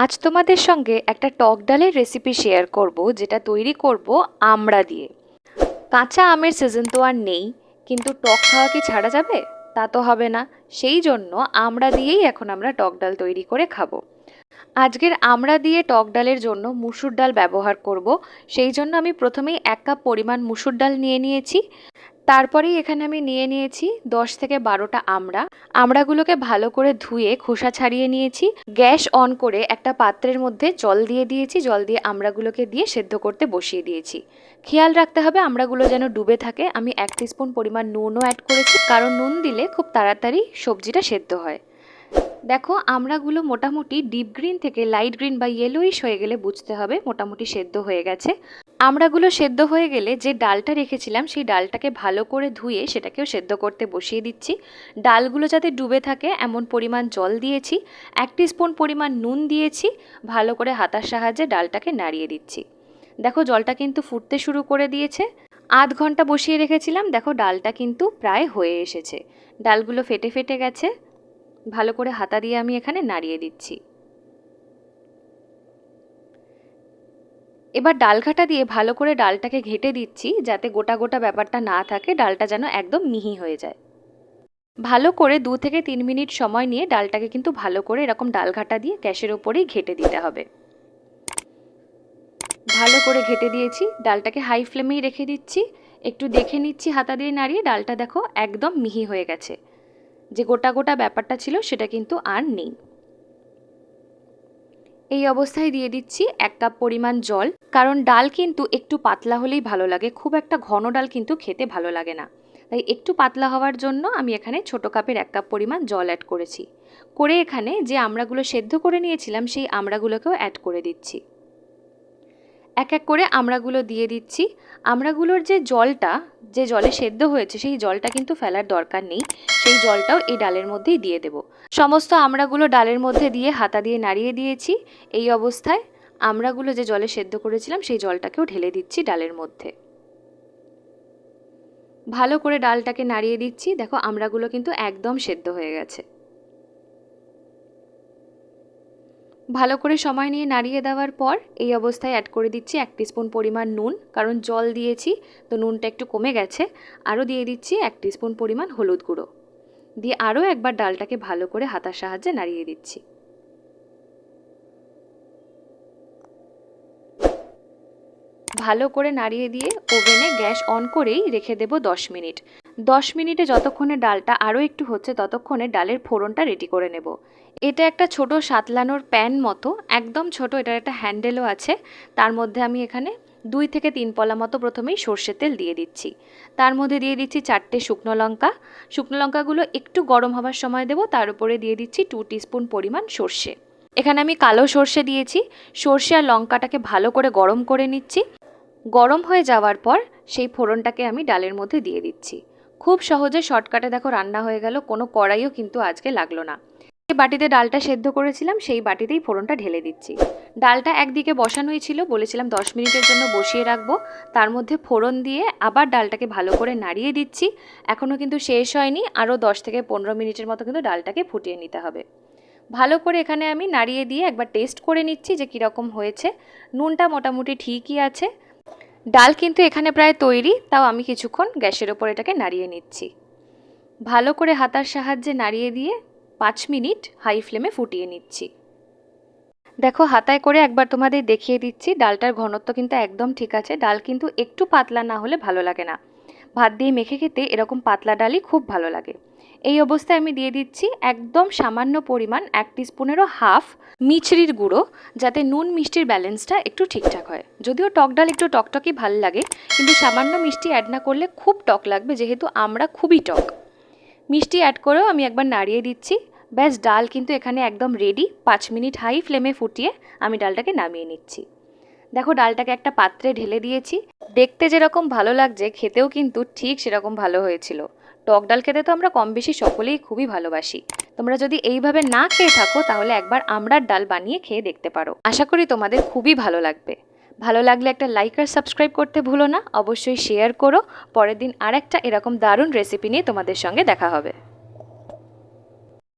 আজ তোমাদের সঙ্গে একটা টক ডালের রেসিপি শেয়ার করব, যেটা তৈরি করব আমড়া দিয়ে। কাঁচা আমের সিজন তো আর নেই, কিন্তু টক খাওয়া কি ছাড়া যাবে? তা তো হবে না। সেই জন্য আমড়া দিয়েই এখন আমরা টক ডাল তৈরি করে খাবো। আজকের আমড়া দিয়ে টক ডালের জন্য মুসুর ডাল ব্যবহার করব। সেই জন্য আমি প্রথমেই 1 কাপ পরিমাণ মুসুর ডাল নিয়ে নিয়েছি। তারপরেই এখানে আমি নিয়ে নিয়েছি 10 থেকে 12টা আমড়া। আমড়াগুলোকে ভালো করে ধুয়ে খোসা ছাড়িয়ে নিয়েছি। গ্যাস অন করে একটা পাত্রের মধ্যে জল দিয়ে দিয়েছি। জল দিয়ে আমড়াগুলোকে দিয়ে সেদ্ধ করতে বসিয়ে দিয়েছি। খেয়াল রাখতে হবে আমড়াগুলো যেন ডুবে থাকে। আমি 1 টিস্পুন পরিমাণ নুনও অ্যাড করেছি, কারণ নুন দিলে খুব তাড়াতাড়ি সবজিটা সেদ্ধ হয়। দেখো, আমড়াগুলো মোটামুটি ডিপ গ্রিন থেকে লাইট গ্রিন বা ইয়েলোইশ হয়ে গেলে বুঝতে হবে মোটামুটি সেদ্ধ হয়ে গেছে। আমড়াগুলো সেদ্ধ হয়ে গেলে যে ডালটা রেখেছিলাম সেই ডালটাকে ভালো করে ধুয়ে সেটাকেও সেদ্ধ করতে বসিয়ে দিচ্ছি। ডালগুলো যাতে ডুবে থাকে এমন পরিমাণ জল দিয়েছি। 1 টিস্পুন পরিমাণ নুন দিয়েছি। ভালো করে হাতার সাহায্যে ডালটাকে নাড়িয়ে দিচ্ছি। দেখো, জলটা কিন্তু ফুটতে শুরু করে দিয়েছে। আধ ঘন্টা বসিয়ে রেখেছিলাম। দেখো, ডালটা কিন্তু প্রায় হয়ে এসেছে। ডালগুলো ফেটে ফেটে গেছে। ভালো করে হাতা দিয়ে আমি এখানে নাড়িয়ে দিচ্ছি। এবার ডাল ঘাটা দিয়ে ভালো করে ডালটাকে ঘেঁটে দিচ্ছি, যাতে গোটা গোটা ব্যাপারটা না থাকে, ডালটা যেন একদম মিহি হয়ে যায়। ভালো করে 2 থেকে 3 মিনিট সময় নিয়ে ডালটাকে কিন্তু ভালো করে এরকম ডাল ঘাটা দিয়ে গ্যাসের ওপরেই ঘেঁটে দিতে হবে। ভালো করে ঘেঁটে দিয়েছি। ডালটাকে হাই ফ্লেমেই রেখে দিচ্ছি। একটু দেখে নিচ্ছি হাতা দিয়ে নাড়িয়ে। ডালটা দেখো একদম মিহি হয়ে গেছে। যে গোটা গোটা ব্যাপারটা ছিল সেটা কিন্তু আর নেই। এই অবস্থায় দিয়ে দিচ্ছি 1 কাপ পরিমাণ জল, কারণ ডাল কিন্তু একটু পাতলা হলেই ভালো লাগে। খুব একটা ঘন ডাল কিন্তু খেতে ভালো লাগে না। তাই একটু পাতলা হওয়ার জন্য আমি এখানে ছোট কাপের 1 কাপ পরিমাণ জল অ্যাড করেছি। করে এখানে যে আমড়াগুলো সেদ্ধ করে নিয়েছিলাম সেই আমড়াগুলোকেও অ্যাড করে দিচ্ছি। এক এক করে আমড়াগুলো দিয়ে দিচ্ছি। আমড়াগুলোর যে জলটা, যে জলে সেদ্ধ হয়েছে সেই জলটা কিন্তু ফেলার দরকার নেই। সেই জলটাও এই ডালের মধ্যেই দিয়ে দেব। সমস্ত আমড়াগুলো ডালের মধ্যে দিয়ে হাতা দিয়ে নাড়িয়ে দিয়েছি। এই অবস্থায় আমড়াগুলো যে জলে সেদ্ধ করেছিলাম সেই জলটাকেও ঢেলে দিচ্ছি ডালের মধ্যে। ভালো করে ডালটাকে নাড়িয়ে দিচ্ছি। দেখো, আমড়াগুলো কিন্তু একদম সেদ্ধ হয়ে গেছে। ভালো করে সময় নিয়ে নাড়িয়ে দেওয়ার পর এই অবস্থায় অ্যাড করে দিচ্ছি 1 টিস্পুন পরিমাণ নুন, কারণ জল দিয়েছি তো নুনটা একটু কমে গেছে। আরও দিয়ে দিচ্ছি 1 টিস্পুন পরিমাণ হলুদ গুঁড়ো। দিয়ে আরও একবার ডালটাকে ভালো করে হাতার সাহায্যে নাড়িয়ে দিচ্ছি। ভালো করে নাড়িয়ে দিয়ে ওভেনে গ্যাস অন করেই রেখে দেব 10 মিনিট। 10 মিনিটে যতক্ষণে ডালটা আরও একটু হচ্ছে ততক্ষণে ডালের ফোড়নটা রেডি করে নেব। এটা একটা ছোট সাতলানোর প্যান মতো, একদম ছোট। এটার একটা হ্যান্ডেলও আছে। তার মধ্যে আমি এখানে 2 থেকে 3 পলা মতো প্রথমেই সর্ষের তেল দিয়ে দিচ্ছি। তার মধ্যে দিয়ে দিচ্ছি 4টে শুকনো লঙ্কা। শুকনো লঙ্কাগুলো একটু গরম হবার সময় দেব। তার উপরে দিয়ে দিচ্ছি 2 টিস্পুন পরিমাণ সর্ষে। এখানে আমি কালো সর্ষে দিয়েছি। সর্ষে আর লঙ্কাটাকে ভালো করে গরম করে নিচ্ছি। গরম হয়ে যাওয়ার পর সেই ফোড়নটাকে আমি ডালের মধ্যে দিয়ে দিচ্ছি। খুব সহজে শর্টকাটে দেখো রান্না হয়ে গেল। কোনো কড়াইও কিন্তু আজকে লাগলো না। যে বাটিতে ডালটা সেদ্ধ করেছিলাম সেই বাটিতেই ফোড়নটা ঢেলে দিচ্ছি। ডালটা একদিকে বসানোই ছিল, বলেছিলাম 10 মিনিটের জন্য বসিয়ে রাখবো। তার মধ্যে ফোড়ন দিয়ে আবার ডালটাকে ভালো করে নাড়িয়ে দিচ্ছি। এখনও কিন্তু শেষ হয়নি, আরও 10 থেকে 15 মিনিটের মতো কিন্তু ডালটাকে ফুটিয়ে নিতে হবে। ভালো করে এখানে আমি নাড়িয়ে দিয়ে একবার টেস্ট করে নিচ্ছি যে কীরকম হয়েছে। নুনটা মোটামুটি ঠিকই আছে। ডাল কিন্তু এখানে প্রায় তৈরি, তাও আমি কিছুক্ষণ গ্যাসের ওপর এটাকে নাড়িয়ে নিচ্ছি। ভালো করে হাতার সাহায্যে নাড়িয়ে দিয়ে 5 মিনিট হাই ফ্লেমে ফুটিয়ে নিচ্ছি। দেখো, হাতায় করে একবার তোমাদের দেখিয়ে দিচ্ছি। ডালটার ঘনত্ব কিন্তু একদম ঠিক আছে। ডাল কিন্তু একটু পাতলা না হলে ভালো লাগে না। ভাত দিয়ে মেখে খেতে এরকম পাতলা ডালই খুব ভালো লাগে। এই অবস্থায় আমি দিয়ে দিচ্ছি একদম সামান্য পরিমাণ 1 টিস্পুনেরও হাফ মিছরির গুঁড়ো, যাতে নুন মিষ্টির ব্যালেন্সটা একটু ঠিকঠাক হয়। যদিও টক ডাল একটু টকটকই ভাল লাগে, কিন্তু সামান্য মিষ্টি অ্যাড না করলে খুব টক লাগবে, যেহেতু আমরা খুবই টক। মিষ্টি অ্যাড করেও আমি একবার নাড়িয়ে দিচ্ছি। ব্যাস, ডাল কিন্তু এখানে একদম রেডি। 5 মিনিট হাই ফ্লেমে ফুটিয়ে আমি ডালটাকে নামিয়ে নিচ্ছি। দেখো, ডালটাকে একটা পাত্রে ঢেলে দিয়েছি। দেখতে যেরকম ভালো লাগছে, খেতেও কিন্তু ঠিক সেরকম ভালো হয়েছিল। টক ডাল খেতে তো আমরা কম বেশি সকলেই খুবই ভালোবাসি। তোমরা যদি এইভাবে না খেয়ে থাকো তাহলে একবার আমড়ার ডাল বানিয়ে খেয়ে দেখতে পারো। আশা করি তোমাদের খুবই ভালো লাগবে। ভালো লাগলে একটা লাইক আর সাবস্ক্রাইব করতে ভুলো না। অবশ্যই শেয়ার করো। পরের দিন আরেকটা এরকম দারুণ রেসিপি নিয়ে তোমাদের সঙ্গে দেখা হবে।